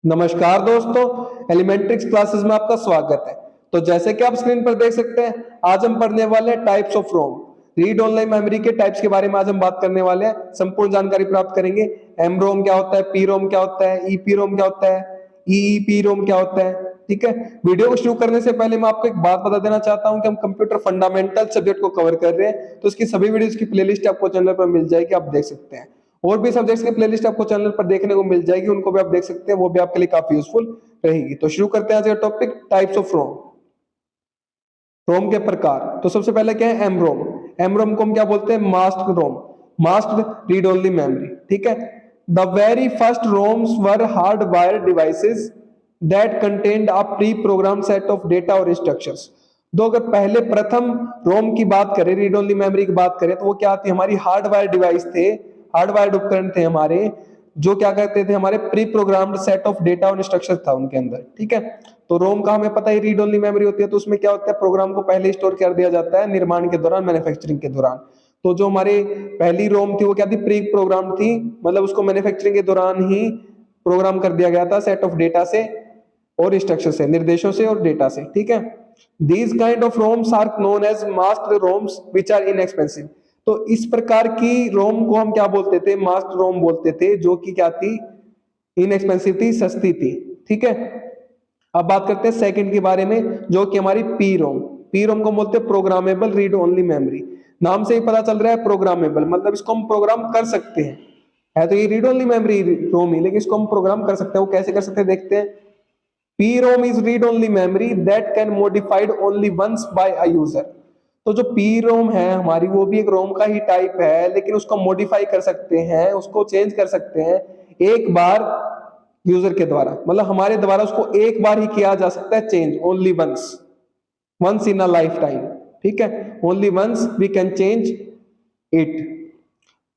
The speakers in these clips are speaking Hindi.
नमस्कार दोस्तों, एलिमेंट्रिक्स क्लासेस में आपका स्वागत है। तो जैसे कि आप स्क्रीन पर देख सकते हैं, आज हम पढ़ने वाले हैं types of ROM. Read online memory के टाइप्स के बारे में आज हम बात करने वाले हैं। संपूर्ण जानकारी प्राप्त करेंगे। एम रोम क्या होता है, पी रोम क्या होता है, ईपी रोम क्या होता है, ईईपी रोम क्या होता है। ठीक है, वीडियो को शुरू करने से पहले मैं आपको एक बात बता देना चाहता हूं कि हम कंप्यूटर फंडामेंटल सब्जेक्ट को कवर कर रहे हैं, तो इसकी सभी वीडियोस की प्लेलिस्ट आपको चैनल पर मिल जाएगी, आप देख सकते हैं। और भी सब्जेक्ट्स की प्लेलिस्ट आपको चैनल पर देखने को मिल जाएगी, उनको भी आप देख सकते हैं, वो भी आपके लिए काफी यूजफुल रहेगी। तो शुरू करते हैं आज का टॉपिक, टाइप्स ऑफ रोम। रोम के प्रकार। तो सबसे पहले क्या है, एम रोम। एम रोम को हम क्या बोलते हैं, masked ROM, masked read only memory. ठीक है, the very first ROMs were hard wire devices that contained a pre program set of data और इंस्ट्रक्शंस। दो अगर पहले प्रथम रोम की बात करें, रीड ओनली मेमोरी की बात करें, तो वो क्या थी, हमारी हार्डवायर डिवाइस थे, हार्डवायर उपकरण थे हमारे, जो क्या करते थे, हमारे pre programmed set of data और इंस्ट्रक्शन था उनके अंदर। ठीक है, तो रोम का हमें पता है रीड ओनली मेमोरी होती है, तो उसमें क्या होता है, प्रोग्राम को पहले स्टोर कर दिया जाता है निर्माण के दौरान, मैन्युफैक्चरिंग के दौरान। तो जो हमारे पहली रोम थी वो क्या थी, प्री प्रोग्राम थी, मतलब उसको मैन्युफैक्चरिंग के दौरान ही प्रोग्राम कर दिया गया था सेट ऑफ डेटा से और इंस्ट्रक्शन से, निर्देशों से और डेटा से। ठीक है, these kind of ROMs are known as masked ROMs which are inexpensive. तो इस प्रकार की रोम को हम क्या बोलते थे, मास्क्ड रोम बोलते थे, जो कि क्या थी, इनएक्सपेंसिव थी, सस्ती थी। ठीक है, अब बात करते हैं सेकंड के बारे में, जो कि हमारी पी रोम। पी रोम को बोलते हैं प्रोग्रामेबल रीड ओनली मेमोरी। नाम से ही पता चल रहा है प्रोग्रामेबल, मतलब इसको हम प्रोग्राम कर सकते हैं। है तो ये रीड ओनली मेमोरी रोम ही, लेकिन इसको हम प्रोग्राम कर सकते हैं। वो कैसे कर सकते हैं, देखते हैं। PROM is read-only memory that can modified only once by a user। तो जो PROM है हमारी, वो भी एक रोम का ही टाइप है, लेकिन उसको मॉडिफाई कर सकते हैं, उसको चेंज कर सकते हैं एक बार यूजर के द्वारा, मतलब हमारे द्वारा उसको एक बार ही किया जा सकता है change, only once, once in a life time. ठीक है, only once we can change it.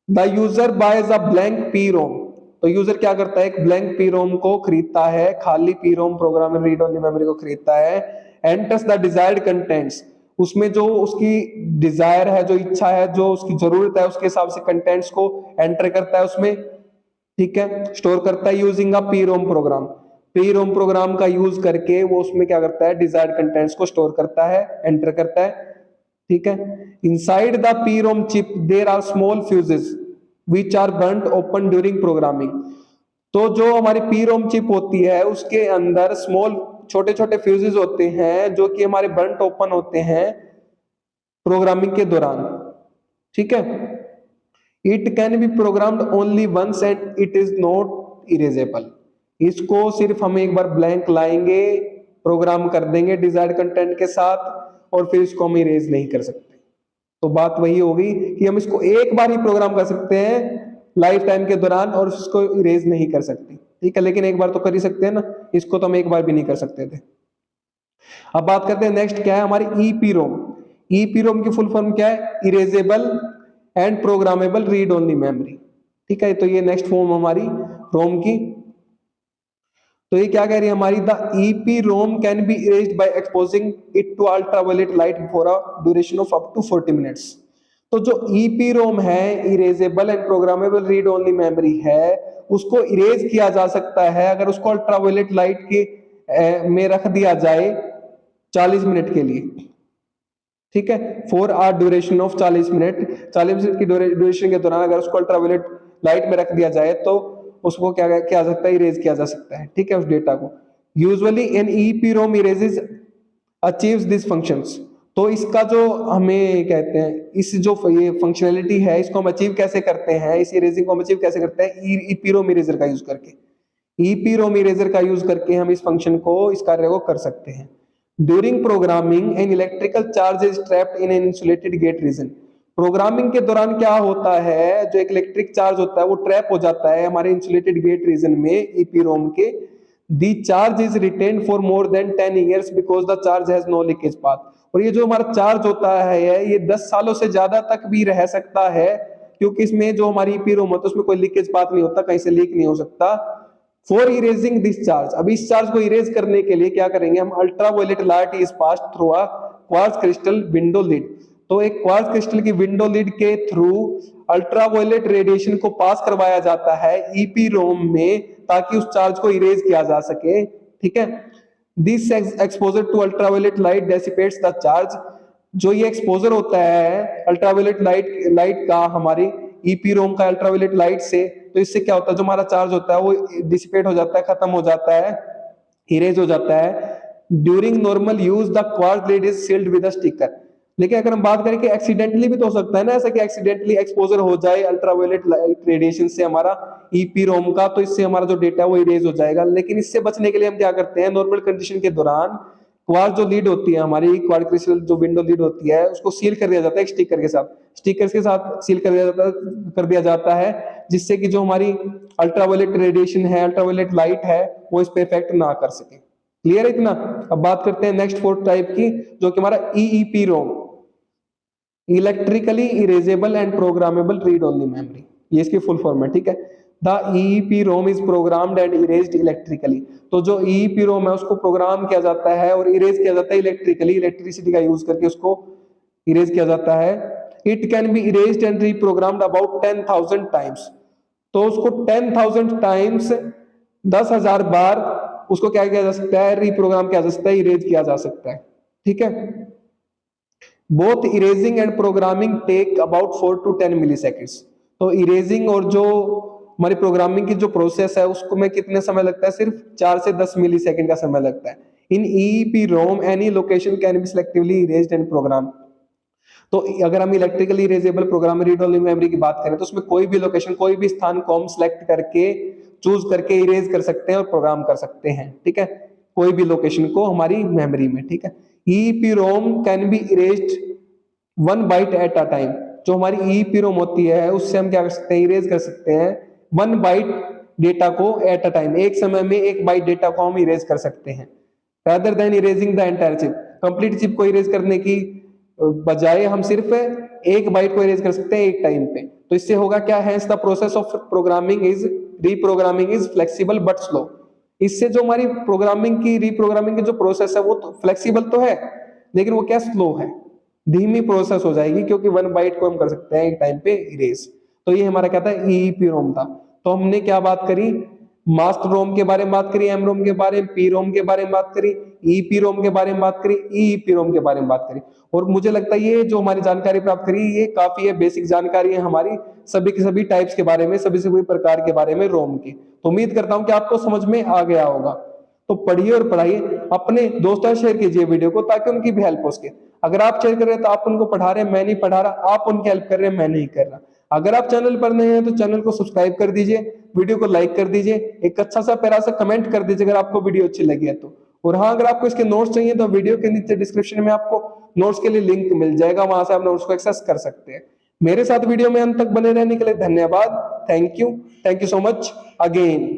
The user buys a blank P ROM. तो यूजर क्या करता है, एक ब्लैंक पी रोम को खरीदता है, खाली P ROM program read only memory को खरीदता है। एंटर्स द डिजायर्ड कंटेंट्स, उसमें जो उसकी डिजायर है, जो इच्छा है, जो उसकी जरूरत है, उसके हिसाब से कंटेंट्स को एंटर करता है उसमें। ठीक है, स्टोर करता है using a P ROM program. P ROM program का यूज करके वो उसमें क्या करता है, डिजायर्ड कंटेंट्स को स्टोर करता है, एंटर करता है। ठीक है, inside the PROM chip there are small fuses which are burnt open during programming. तो जो हमारी PROM चिप होती है, उसके अंदर स्मॉल छोटे छोटे फ्यूजेस होते हैं, जो कि हमारे बर्न्ट ओपन होते हैं प्रोग्रामिंग के दौरान। ठीक है, it can be programmed only once and it is not erasable. इसको सिर्फ हम एक बार ब्लैंक लाएंगे, प्रोग्राम कर देंगे डिजायर्ड कंटेंट के साथ, और फिर इसको हम इरेज नहीं कर सकते। तो बात वही होगी कि हम इसको एक बार ही प्रोग्राम कर सकते हैं लाइफ टाइम के दौरान, और इसको इरेज नहीं कर सकते। ठीक है, लेकिन एक बार तो कर ही सकते हैं ना, इसको तो हम एक बार भी नहीं कर सकते थे। अब बात करते हैं नेक्स्ट, क्या है हमारी ईपी रोम। ईपी रोम की फुल फॉर्म क्या है, erasable and programmable read only memory. ठीक है, तो ये नेक्स्ट फॉर्म हमारी रोम की। तो ये क्या कह रही है हमारी, the EP ROM can be erased by exposing it to ultraviolet light for a duration of up to 40 minutes. तो जो ईपी रोम है, erasable and programmable read only memory है, उसको इरेज किया जा सकता है अगर उसको अल्ट्रावायलेट लाइट के में रख दिया जाए 40 मिनट के लिए। ठीक है, for are duration of 40 minute, 40 minute की ड्यूरेशन के दौरान अगर उसको अल्ट्रावायलेट लाइट में रख दिया जाए, तो उसको क्या किया जा सकता है, इरेज किया जा सकता है। ठीक है, उस डेटा को। Usually an EPROM erases achieves this functions. तो इसका जो हमें कहते हैं, इस जो ये फंक्शनैलिटी है, इसको हम अचीव कैसे करते हैं, इस इरेजिंग को हम अचीव कैसे करते हैं, ईपीरोम इरेजर का यूज करके। ईपीरोम इरेजर का यूज करके हम इस फंक्शन को, इस कार्य को कर सकते हैं। During programming an electrical charge is trapped in an insulated gate region. Programming के दौरान क्या होता है, जो एक इलेक्ट्रिक चार्ज होता है वो ट्रैप हो जाता है हमारे इंसुलेटेड गेट रीजन में, ईपीरोम के। The charge is retained for more than 10 years because the charge has no leakage path. और ये जो हमारा चार्ज होता है, ये 10 सालों से ज्यादा तक भी रह सकता है, क्योंकि इसमें जो हमारी ईपीरोम होता है उसमें कोई लीकेज पाथ नहीं होता, कहीं से लीक नहीं हो सकता। फॉर इरेजिंग दिस चार्ज, अब इस चार्ज को इरेज करने के लिए क्या करेंगे हम, ultraviolet light is passed through a quartz crystal window lid. तो एक क्वार्ट्ज क्रिस्टल की विंडो लिड के थ्रू अल्ट्रावायलेट रेडिएशन को पास करवाया जाता है ईपीरोम में, ताकि उस चार्ज को इरेज किया जा सके। ठीक है, this exposure to ultraviolet light dissipates the charge. जो ये एक्सपोजर होता है अल्ट्रावायलेट लाइट का हमारी ईपीरोम का अल्ट्रावायलेट लाइट से, तो इससे क्या होता है, जो हमारा चार्ज होता है वो डिसिपेट हो जाता है, खत्म हो जाता है, इरेज हो जाता है। During normal use the quartz lid is sealed with a sticker. लेकिन अगर हम बात करें कि एक्सीडेंटली भी तो हो सकता है ना ऐसा कि एक्सीडेंटली एक्सपोजर हो जाए अल्ट्रावायलेट लाइट रेडिएशन से हमारा ईपीरोम का, तो इससे हमारा जो डेटा है वो इरेज हो जाएगा। लेकिन इससे बचने के लिए हम क्या करते हैं, नॉर्मल कंडीशन के दौरान क्वार्ट्ज जो लीड होती है हमारी क्वार्ट्ज क्रिस्टल जो विंडो लीड होती है उसको सील कर दिया जाता है एक स्टिकर के साथ, स्टिकर के साथ सील कर दिया जाता है, जिससे कि जो हमारी अल्ट्रावायलेट रेडिएशन है, अल्ट्रावायलेट लाइट है, वो इस पे इफेक्ट ना कर सके। क्लियर है इतना? अब बात करते हैं नेक्स्ट फोर्थ टाइप की, जो कि हमारा EEPROM, electrically erasable and programmable read only memory, ये इसकी फुल फॉर्म है। ठीक है, the EEPROM is programmed and erased electrically. तो जो EEPROM है उसको प्रोग्राम किया जाता है और इरेज किया जाता है इलेक्ट्रिकली, इलेक्ट्रिसिटी का यूज करके उसको इरेज किया जाता है। It can be erased and reprogrammed about 10,000 times. तो उसको 10,000 टाइम्स 10,000 बार उसको क्या किया जा सकता है, रीप्रोग्राम किया जा सकता है, इरेज किया जा सकता है। ठीक है, both erasing and programming take about 4 to 10 milliseconds. तो इरेजिंग और जो हमारी प्रोग्रामिंग की जो प्रोसेस है उसको में कितने समय लगता है, सिर्फ 4 से 10 मिलीसेकंड का समय लगता है। In EEPROM any location can be selectively erased and program. तो अगर हम electrically erasable program read only memory की बात करें तो उसमें कोई भी लोकेशन, कोई भी स्थान को हम सिलेक्ट करके चूज करके इरेज कर सकते हैं और प्रोग्राम कर सकते हैं। ठीक है, कोई भी लोकेशन को हमारी मेमोरी में। ठीक है, EEPROM can be erased 1 byte at a time. जो हमारी EEPROM होती है उससे हम क्या कर सकते हैं, इरेज कर सकते हैं 1 बाइट डेटा को एट अ टाइम, एक समय में 1 बाइट डेटा को हम इरेज कर सकते हैं। Rather than erasing the entire chip, complete chip को इरेज करने की बजाय हम सिर्फ 1 बाइट को इरेज कर सकते हैं एक टाइम पे। तो इससे होगा क्या है, the process of programming is reprogramming is flexible but slow. इससे जो हमारी प्रोग्रामिंग की रीप्रोग्रामिंग की जो प्रोसेस है वो तो फ्लेक्सिबल तो है, लेकिन वो क्या स्लो है, धीमी प्रोसेस हो जाएगी, क्योंकि 1 बाइट को हम कर सकते हैं एक टाइम पे इरेज। तो ये हमारा क्या था, EEPROM था। तो हमने क्या बात करी, मास्टर रोम के बारे में बात करी, एमरोम के बारे में, पीरोम के बारे में बात करी, EEPROM के बारे में बात करी, EEPROM के बारे में बात करी। और मुझे लगता है ये जो हमारी जानकारी प्राप्त करी ये काफी है, बेसिक जानकारी है हमारी सभी के सभी टाइप्स के बारे में, सभी प्रकार के बारे में रोम की। तो उम्मीद करता हूं कि आपको समझ में आ गया होगा। तो पढ़िए और पढ़ाइए, अपने दोस्तों से शेयर कीजिए वीडियो को, ताकि उनकी भी हेल्प हो सके। अगर आप शेयर कर रहे हैं तो आप उनको पढ़ा रहे हैं, मैं नहीं पढ़ा रहा, आप उनकी हेल्प कर रहे हैं, मैं नहीं कर रहा। अगर आप चैनल पर नए हैं तो चैनल को सब्सक्राइब कर दीजिए, वीडियो को लाइक कर दीजिए, एक अच्छा सा प्यारा सा कमेंट कर दीजिए अगर आपको वीडियो अच्छी लगी है तो। और हाँ, अगर आपको इसके नोट्स चाहिए तो वीडियो के नीचे डिस्क्रिप्शन में आपको नोट्स के लिए लिंक मिल जाएगा, वहां से आप नोट्स को एक्सेस कर सकते हैं। मेरे साथ वीडियो में अंत तक बने रहने के लिए धन्यवाद। Thank you so much again.